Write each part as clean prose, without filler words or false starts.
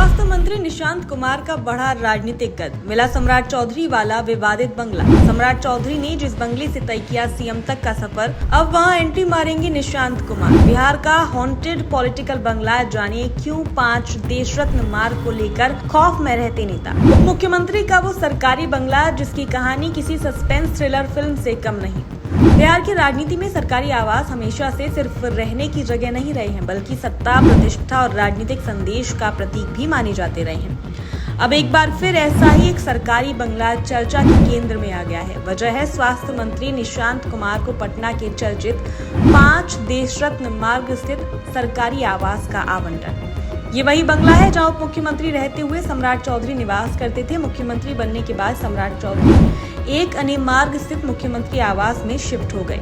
स्वास्थ्य मंत्री निशांत कुमार का बढ़ा राजनीतिक कद, मिला सम्राट चौधरी वाला विवादित बंगला। सम्राट चौधरी ने जिस बंगले से तय किया सीएम तक का सफर, अब वहां एंट्री मारेंगे निशांत कुमार। बिहार का हॉन्टेड पॉलिटिकल बंगला, जानिए क्यों 5 देश रत्न मार्ग को लेकर खौफ में रहते नेता। उप मुख्यमंत्री का वो सरकारी बंगला जिसकी कहानी किसी सस्पेंस थ्रिलर फिल्म से कम नहीं। बिहार की राजनीति में सरकारी आवास हमेशा से सिर्फ रहने की जगह नहीं रहे हैं, बल्कि सत्ता, प्रतिष्ठा और राजनीतिक संदेश का प्रतीक भी माने जाते रहे हैं। अब एक बार फिर ऐसा ही एक सरकारी बंगला चर्चा के केंद्र में आ गया है। वजह है स्वास्थ्य मंत्री निशांत कुमार को पटना के चर्चित 5 देश रत्न मार्ग स्थित सरकारी आवास का आवंटन। ये वही बंगला है जहां उप मुख्यमंत्री रहते हुए सम्राट चौधरी निवास करते थे। मुख्यमंत्री बनने के बाद सम्राट चौधरी एक अन्य मार्ग स्थित मुख्यमंत्री आवास में शिफ्ट हो गए,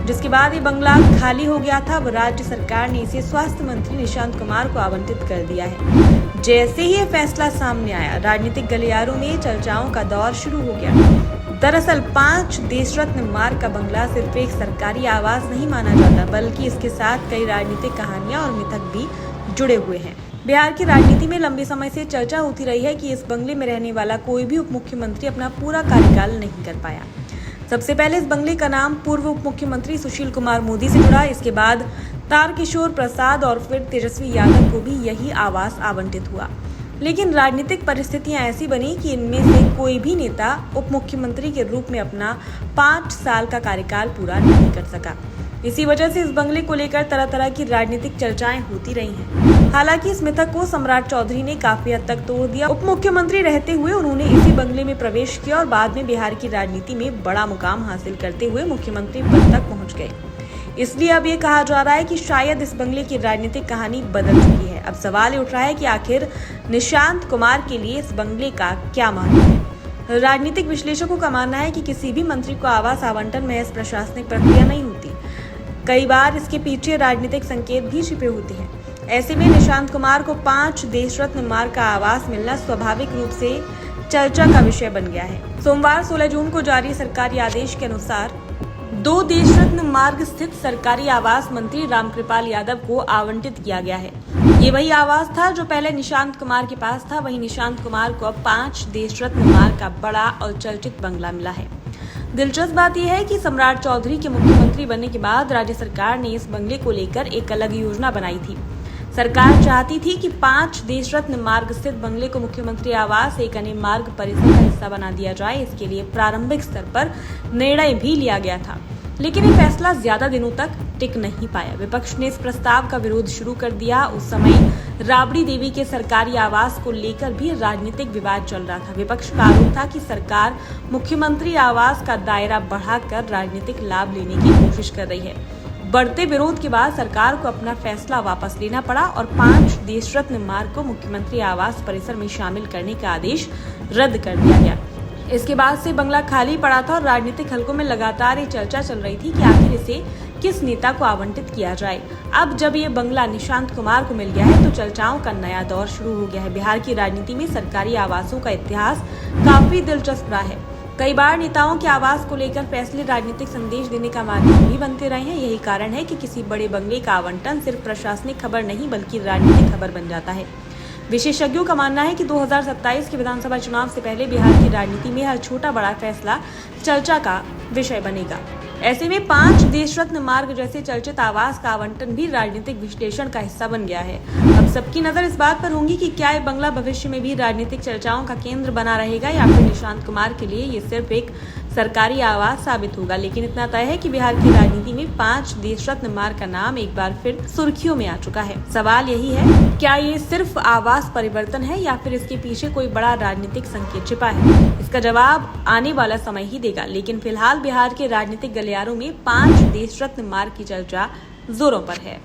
जिसके बाद ये बंगला खाली हो गया था। अब राज्य सरकार ने इसे स्वास्थ्य मंत्री निशांत कुमार को आवंटित कर दिया है। जैसे ही ये फैसला सामने आया, राजनीतिक गलियारों में चर्चाओं का दौर शुरू हो गया। दरअसल 5 देश रत्न मार्ग का बंगला सिर्फ एक सरकारी आवास नहीं माना जाता, बल्कि इसके साथ कई राजनीतिक कहानियां और मिथक भी जुड़े हुए हैं। बिहार की राजनीति में लंबे समय से चर्चा होती रही है कि इस बंगले में रहने वाला कोई भी उप मुख्यमंत्री अपना पूरा कार्यकाल नहीं कर पाया। सबसे पहले इस बंगले का नाम पूर्व उप मुख्यमंत्री सुशील कुमार मोदी से जुड़ा। इसके बाद तारकिशोर प्रसाद और फिर तेजस्वी यादव को भी यही आवास आवंटित हुआ। लेकिन राजनीतिक परिस्थितियां ऐसी बनी कि इनमें से कोई भी नेता उप मुख्यमंत्री के रूप में अपना 5 साल का कार्यकाल पूरा नहीं कर सका। इसी वजह से इस बंगले को लेकर तरह तरह की राजनीतिक चर्चाएं होती रही हैं। हालांकि इस मिथक को सम्राट चौधरी ने काफी हद तक तोड़ दिया। उप मुख्यमंत्री रहते हुए उन्होंने इसी बंगले में प्रवेश किया और बाद में बिहार की राजनीति में बड़ा मुकाम हासिल करते हुए मुख्यमंत्री पद तक पहुंच गए। इसलिए अब ये कहा जा रहा है कि शायद इस बंगले की राजनीतिक कहानी बदल चुकी है। अब सवाल उठ रहा है कि आखिर निशांत कुमार के लिए इस बंगले का क्या महत्व है। राजनीतिक विश्लेषकों का मानना है कि किसी भी मंत्री को आवास आवंटन महज प्रशासनिक प्रक्रिया नहीं होती, कई बार इसके पीछे राजनीतिक संकेत भी छिपे होते हैं। ऐसे में निशांत कुमार को 5 देश रत्न मार्ग का आवास मिलना स्वाभाविक रूप से चर्चा का विषय बन गया है। सोमवार 16 जून को जारी सरकारी आदेश के अनुसार 2 देश रत्न मार्ग स्थित सरकारी आवास मंत्री रामकृपाल यादव को आवंटित किया गया है। ये वही आवास था जो पहले निशांत कुमार के पास था। वहीं निशांत कुमार को अब 5 देश रत्न मार्ग का बड़ा और चर्चित बंगला मिला है। दिलचस्प बात यह है कि सम्राट चौधरी के मुख्यमंत्री बनने के बाद राज्य सरकार ने इस बंगले को लेकर एक अलग योजना बनाई थी। सरकार चाहती थी कि 5 देश रत्न मार्ग स्थित बंगले को मुख्यमंत्री आवास एक अन्य मार्ग परिसर का हिस्सा बना दिया जाए। इसके लिए प्रारंभिक स्तर पर निर्णय भी लिया गया था, लेकिन ये फैसला ज्यादा दिनों तक टिक नहीं पाया। विपक्ष ने इस प्रस्ताव का विरोध शुरू कर दिया। उस समय राबड़ी देवी के सरकारी आवास को लेकर भी राजनीतिक विवाद चल रहा था। विपक्ष का आरोप था कि सरकार मुख्यमंत्री आवास का दायरा बढ़ाकर राजनीतिक लाभ लेने की कोशिश कर रही है। बढ़ते विरोध के बाद सरकार को अपना फैसला वापस लेना पड़ा और 5 देश रत्न मार्ग को मुख्यमंत्री आवास परिसर में शामिल करने का आदेश रद्द कर दिया गया। इसके बाद से बंगला खाली पड़ा था और राजनीतिक हलकों में लगातार ये चर्चा चल रही थी कि आखिर इसे किस नेता को आवंटित किया जाए। अब जब ये बंगला निशांत कुमार को मिल गया है तो चर्चाओं का नया दौर शुरू हो गया है। बिहार की राजनीति में सरकारी आवासों का इतिहास काफी दिलचस्प रहा है। कई बार नेताओं के आवास को लेकर फैसले राजनीतिक संदेश देने का माध्यम भी बनते रहे हैं। यही कारण है कि किसी बड़े बंगले का आवंटन सिर्फ प्रशासनिक खबर नहीं बल्कि राजनीतिक खबर बन जाता है। विशेषज्ञों का मानना है कि 2027 के विधानसभा चुनाव से पहले बिहार की राजनीति में हर छोटा बड़ा फैसला चर्चा का विषय बनेगा। ऐसे में 5 देश रत्न मार्ग जैसे चर्चित आवास का आवंटन भी राजनीतिक विश्लेषण का हिस्सा बन गया है। अब सबकी नजर इस बात पर होगी कि क्या ये बंगला भविष्य में भी राजनीतिक चर्चाओं का केंद्र बना रहेगा या फिर निशांत कुमार के लिए ये सिर्फ एक सरकारी आवास साबित होगा। लेकिन इतना तय है कि बिहार की राजनीति में 5 देश रत्न मार्ग का नाम एक बार फिर सुर्खियों में आ चुका है। सवाल यही है, क्या ये सिर्फ आवास परिवर्तन है या फिर इसके पीछे कोई बड़ा राजनीतिक संकेत छिपा है? इसका जवाब आने वाला समय ही देगा। लेकिन फिलहाल बिहार के राजनीतिक गलियारों में 5 देश रत्न मार्ग की चर्चा जोरों पर है।